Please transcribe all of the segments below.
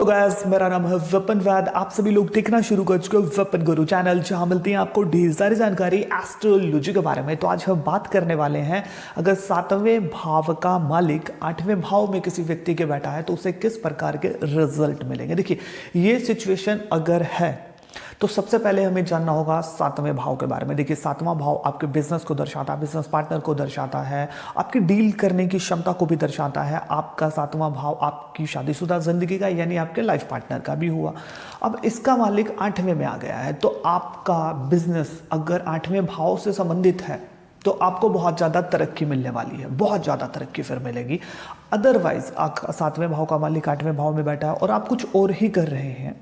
तो गाइस मेरा नाम है विपिन वैद। आप सभी लोग देखना शुरू कर चुके हो विपिन गुरु चैनल, जहां मिलती है आपको ढेर सारी जानकारी एस्ट्रोलॉजी के बारे में। तो आज हम बात करने वाले हैं, अगर सातवें भाव का मालिक आठवें भाव में किसी व्यक्ति के बैठा है तो उसे किस प्रकार के रिजल्ट मिलेंगे। देखिए, ये सिचुएशन अगर है तो सबसे पहले हमें जानना होगा सातवें भाव के बारे में। देखिए, सातवां भाव आपके बिजनेस को दर्शाता है, बिजनेस पार्टनर को दर्शाता है, आपकी डील करने की क्षमता को भी दर्शाता है। आपका सातवां भाव आपकी शादीशुदा जिंदगी का यानी आपके लाइफ पार्टनर का भी हुआ। अब इसका मालिक आठवें में आ गया है, तो आपका बिजनेस अगर आठवें भाव से संबंधित है तो आपको बहुत ज़्यादा तरक्की मिलने वाली है, बहुत ज़्यादा तरक्की फिर मिलेगी। अदरवाइज सातवें भाव का मालिक आठवें भाव में बैठा है और आप कुछ और ही कर रहे हैं,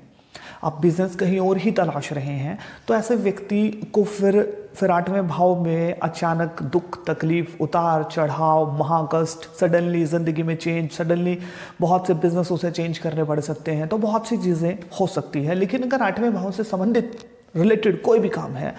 आप बिजनेस कहीं और ही तलाश रहे हैं, तो ऐसे व्यक्ति को फिर आठवें भाव में अचानक दुख, तकलीफ, उतार चढ़ाव, महाकष्ट, सडनली ज़िंदगी में चेंज, सडनली बहुत से बिजनेस उसे चेंज करने पड़ सकते हैं। तो बहुत सी चीज़ें हो सकती है। लेकिन अगर आठवें भाव से संबंधित रिलेटेड कोई भी काम है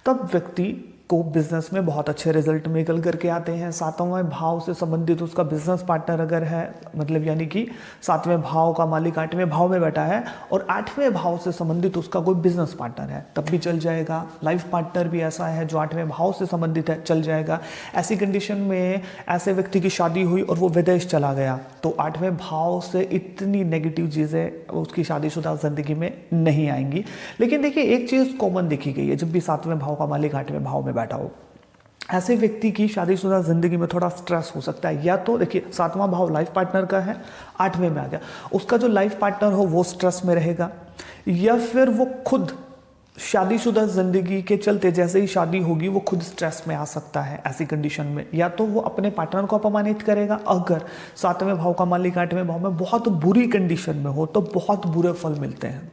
तब व्यक्ति को बिजनेस में बहुत अच्छे रिजल्ट निकल करके आते हैं। सातवें भाव से संबंधित उसका बिजनेस पार्टनर अगर है, मतलब यानी कि सातवें भाव का मालिक आठवें भाव में बैठा है और आठवें भाव से संबंधित उसका कोई बिजनेस पार्टनर है, तब भी चल जाएगा। लाइफ पार्टनर भी ऐसा है जो आठवें भाव से संबंधित है, चल जाएगा। ऐसी कंडीशन में ऐसे व्यक्ति की शादी हुई और वो विदेश चला गया तो आठवें भाव से इतनी नेगेटिव चीज़ें उसकी शादीशुदा जिंदगी में नहीं आएंगी। लेकिन देखिए, एक चीज़ कॉमन देखी गई है, जब भी सातवें भाव का मालिक आठवें भाव में बैठा हो, ऐसे व्यक्ति की शादीशुदा जिंदगी में थोड़ा स्ट्रेस हो सकता है। या तो देखिए, सातवां भाव लाइफ पार्टनर का है, आठवें में आ गया, उसका जो लाइफ पार्टनर हो वो स्ट्रेस में रहेगा, या फिर वो खुद शादीशुदा जिंदगी के चलते जैसे ही शादी होगी वो खुद स्ट्रेस में आ सकता है ऐसी कंडीशन में। या तो वो अपने पार्टनर को अपमानित करेगा, अगर सातवें भाव का मालिक आठवें भाव में बहुत बुरी कंडीशन में हो तो बहुत बुरे फल मिलते हैं।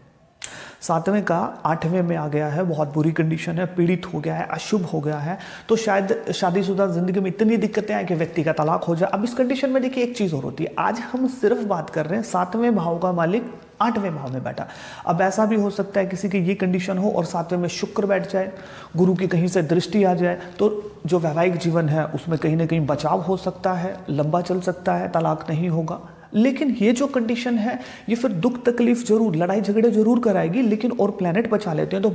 सातवें का आठवें में आ गया है, बहुत बुरी कंडीशन है, पीड़ित हो गया है, अशुभ हो गया है, तो शायद शादीशुदा जिंदगी में इतनी दिक्कतें आए कि व्यक्ति का तलाक हो जाए। अब इस कंडीशन में देखिए, एक चीज़ और होती है, आज हम सिर्फ बात कर रहे हैं सातवें भाव का मालिक आठवें भाव में बैठा। अब ऐसा भी हो सकता है किसी की ये कंडीशन हो और सातवें में शुक्र बैठ जाए, गुरु की कहीं से दृष्टि आ जाए, तो जो वैवाहिक जीवन है उसमें कहीं ना कहीं बचाव हो सकता है, लंबा चल सकता है, तलाक नहीं होगा। लेकिन ये जो कंडीशन है ये फिर दुख तकलीफ जरूर, लड़ाई झगड़े जरूर कराएगी, लेकिन और प्लेनेट बचा लेते हैं। तो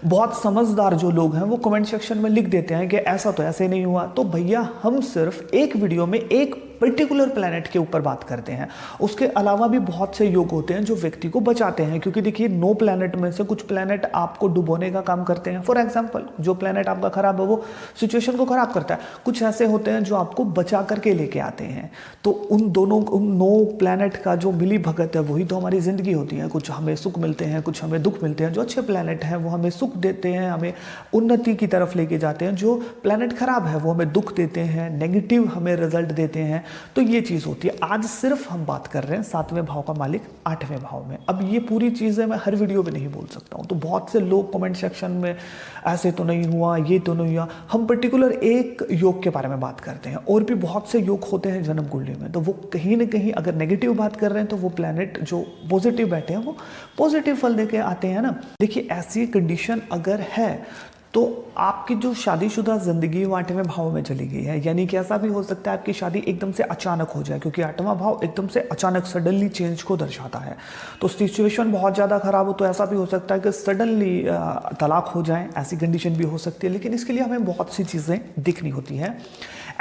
बहुत समझदार जो लोग हैं वो कमेंट सेक्शन में लिख देते हैं कि ऐसा तो ऐसे नहीं हुआ। तो भैया, हम सिर्फ एक वीडियो में एक पर्टिकुलर प्लेनेट के ऊपर बात करते हैं, उसके अलावा भी बहुत से योग होते हैं जो व्यक्ति को बचाते हैं। क्योंकि देखिए, 9 प्लेनेट में से कुछ प्लेनेट आपको डुबोने का काम करते हैं। फॉर एग्जांपल, जो प्लेनेट आपका खराब है वो सिचुएशन को खराब करता है, कुछ ऐसे होते हैं जो आपको बचा करके लेके आते हैं। तो उन 9 प्लेनेट का जो मिली भगत है वही तो हमारी जिंदगी होती है। कुछ हमें सुख मिलते हैं, कुछ हमें दुख मिलते हैं। जो अच्छे प्लेनेट हैं वो हमें सुख देते हैं, हमें उन्नति की तरफ लेके जाते हैं। जो प्लेनेट खराब है वो हमें दुख देते हैं, नेगेटिव हमें रिजल्ट देते हैं। तो ये चीज़ होती है। आज सिर्फ हम बात कर रहे हैं सातवें भाव का मालिक आठवें भाव में। अब ये पूरी चीज़ें मैं हर वीडियो में नहीं बोल सकता हूँ, तो बहुत से लोग कमेंट सेक्शन में ऐसे तो नहीं हुआ, ये तो नहीं हुआ। हम पर्टिकुलर एक योग के बारे में बात करते हैं, और भी बहुत से योग होते हैं जन्म कुंडली में। तो वो कहीं ना कहीं अगर नेगेटिव बात कर रहे हैं तो वो प्लैनेट जो पॉजिटिव बैठे हैं वो पॉजिटिव फल देके आते हैं ना। देखिए, ऐसी कंडीशन अगर है तो आपकी जो शादीशुदा जिंदगी वो आठवें भाव में चली गई है। यानी कि ऐसा भी हो सकता है आपकी शादी एकदम से अचानक हो जाए, क्योंकि आठवां भाव एकदम से अचानक सडनली चेंज को दर्शाता है। तो सिचुएशन बहुत ज़्यादा खराब हो तो ऐसा भी हो सकता है कि सडनली तलाक हो जाए, ऐसी कंडीशन भी हो सकती है। लेकिन इसके लिए हमें बहुत सी चीज़ें देखनी होती हैं।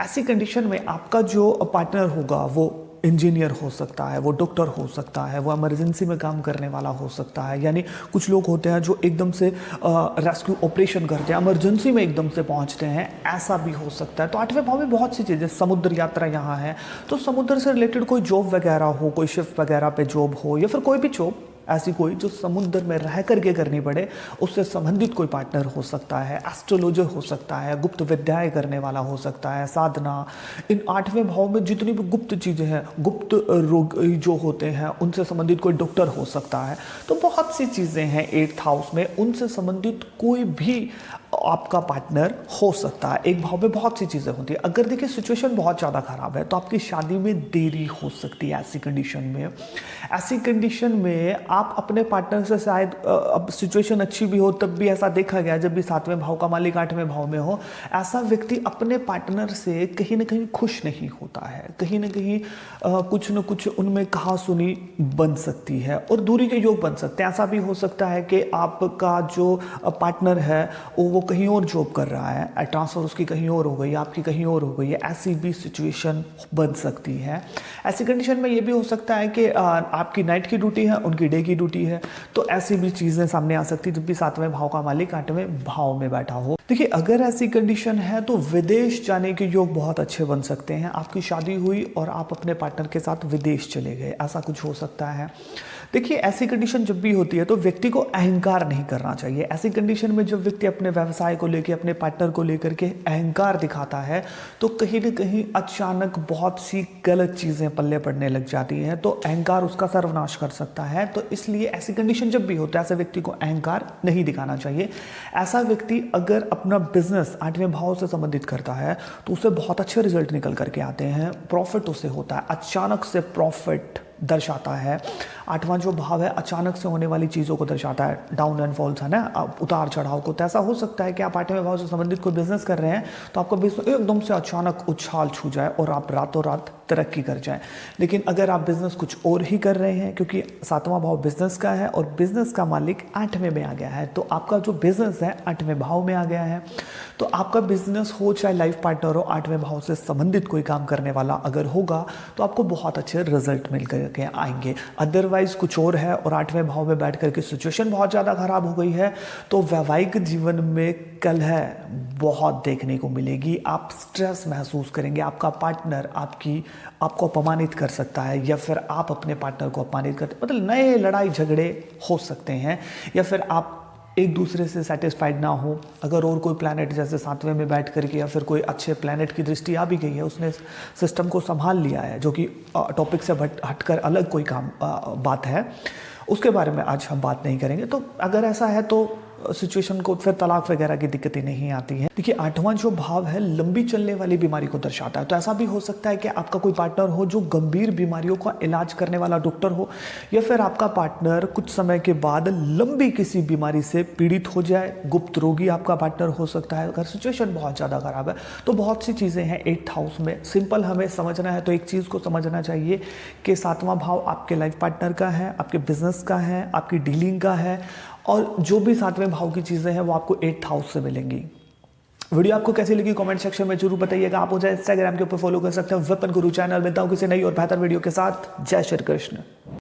ऐसी कंडीशन में आपका जो पार्टनर होगा वो इंजीनियर हो सकता है, वो डॉक्टर हो सकता है, वो इमरजेंसी में काम करने वाला हो सकता है। यानी कुछ लोग होते हैं जो एकदम से रेस्क्यू ऑपरेशन करते हैं, इमरजेंसी में एकदम से पहुंचते हैं, ऐसा भी हो सकता है। तो आठवें भाव में बहुत सी चीज़ें, समुद्र यात्रा यहाँ है, तो समुद्र से रिलेटेड कोई जॉब वगैरह हो, कोई शिफ्ट वगैरह पे जॉब हो, या फिर कोई भी जॉब ऐसी कोई जो समुद्र में रह करके करनी पड़े, उससे संबंधित कोई पार्टनर हो सकता है, एस्ट्रोलॉजर हो सकता है, गुप्त विद्याएं करने वाला हो सकता है, साधना। इन आठवें भाव में जितनी भी गुप्त चीज़ें हैं, गुप्त रोग जो होते हैं, उनसे संबंधित कोई डॉक्टर हो सकता है। तो बहुत सी चीज़ें हैं 8th हाउस में, उनसे संबंधित कोई भी आपका पार्टनर हो सकता है। एक भाव में बहुत सी चीज़ें होती है। अगर देखिए, सिचुएशन बहुत ज़्यादा खराब है तो आपकी शादी में देरी हो सकती है। ऐसी कंडीशन में आप अपने पार्टनर से शायद अब सिचुएशन अच्छी भी हो तब भी ऐसा देखा गया, जब भी 7वें भाव का मालिक 8वें भाव में हो, ऐसा व्यक्ति अपने पार्टनर से कहीं ना कहीं खुश नहीं होता है, कहीं ना कहीं कुछ न कुछ उनमें कहासुनी बन सकती है और दूरी के योग बन सकते हैं। ऐसा भी हो सकता है कि आपका जो पार्टनर है वो कहीं और जॉब कर रहा है, ट्रांसफ़र उसकी कहीं और हो गई, आपकी कहीं और हो गई है, ऐसी भी सिचुएशन बन सकती है। ऐसी कंडीशन में ये भी हो सकता है कि आपकी नाइट की ड्यूटी है, उनकी डे की ड्यूटी है, तो ऐसी भी चीज़ें सामने आ सकती है जब भी 7वें भाव का मालिक 8वें भाव में बैठा हो। देखिए, अगर ऐसी कंडीशन है तो विदेश जाने के योग बहुत अच्छे बन सकते हैं। आपकी शादी हुई और आप अपने पार्टनर के साथ विदेश चले गए, ऐसा कुछ हो सकता है। देखिए, ऐसी कंडीशन जब भी होती है तो व्यक्ति को अहंकार नहीं करना चाहिए। ऐसी कंडीशन में जब व्यक्ति अपने व्यवसाय को लेकर, अपने पार्टनर को लेकर के अहंकार दिखाता है तो कहीं ना कहीं अचानक बहुत सी गलत चीज़ें पल्ले पड़ने लग जाती हैं, तो अहंकार उसका सर्वनाश कर सकता है। तो इसलिए ऐसी कंडीशन जब भी होता है ऐसे व्यक्ति को अहंकार नहीं दिखाना चाहिए। ऐसा व्यक्ति अगर अपना बिजनेस 8वें भाव से संबंधित करता है तो उसे बहुत अच्छे रिजल्ट निकल करके आते हैं, प्रॉफिट उसे होता है, अचानक से प्रॉफिट दर्शाता है। 8वां जो भाव है अचानक से होने वाली चीज़ों को दर्शाता है, डाउन एंड फॉल्स है ना, उतार चढ़ाव को। तो ऐसा हो सकता है कि आप 8वें भाव से संबंधित कोई बिजनेस कर रहे हैं तो आपका बिजनेस एकदम से अचानक उछाल छू जाए और आप रातों रात तरक्की कर जाएं। लेकिन अगर आप बिजनेस कुछ और ही कर रहे हैं, क्योंकि 7वां भाव बिजनेस का है और बिजनेस का मालिक 8वें में आ गया है, तो आपका जो बिजनेस है 8वें भाव में आ गया है, तो आपका बिजनेस हो चाहे लाइफ पार्टनर हो, 8वें भाव से संबंधित कोई काम करने वाला अगर होगा तो आपको बहुत अच्छे रिजल्ट मिल करके आएंगे। अदरवाइज कुछ और है और 8वें भाव में बैठ करके सिचुएशन बहुत ज़्यादा खराब हो गई है तो वैवाहिक जीवन में कलह बहुत देखने को मिलेगी। आप स्ट्रेस महसूस करेंगे, आपका पार्टनर आपको अपमानित कर सकता है या फिर आप अपने पार्टनर को अपमानित करते, मतलब नए लड़ाई झगड़े हो सकते हैं, या फिर आप एक दूसरे से सेटिस्फाइड ना हो। अगर और कोई प्लैनेट जैसे 7वें में बैठ करके या फिर कोई अच्छे प्लैनेट की दृष्टि आ भी गई है, उसने सिस्टम को संभाल लिया है, जो कि टॉपिक से हटकर अलग कोई बात है, उसके बारे में आज हम बात नहीं करेंगे। तो अगर ऐसा है तो सिचुएशन को फिर तलाक वगैरह की दिक्कतें नहीं आती हैं। देखिए, 8वां जो भाव है लंबी चलने वाली बीमारी को दर्शाता है, तो ऐसा भी हो सकता है कि आपका कोई पार्टनर हो जो गंभीर बीमारियों का इलाज करने वाला डॉक्टर हो, या फिर आपका पार्टनर कुछ समय के बाद लंबी किसी बीमारी से पीड़ित हो जाए, गुप्त रोगी आपका पार्टनर हो सकता है। अगर सिचुएशन बहुत ज़्यादा खराब है तो बहुत सी चीज़ें हैं 8th हाउस में। सिंपल हमें समझना है तो एक चीज़ को समझना चाहिए कि 7वां भाव आपके लाइफ पार्टनर का है, आपके बिजनेस का है, आपकी डीलिंग का है, और जो भी 7वें भाव की चीज़ें हैं वो आपको 8th हाउस से मिलेंगी। वीडियो आपको कैसी लगी कमेंट सेक्शन में जरूर बताइएगा। आप मुझे इंस्टाग्राम के ऊपर फॉलो कर सकते हैं, वेपन गुरु चैनल। मिलता हूं किसी नई और बेहतर वीडियो के साथ। जय श्री कृष्ण।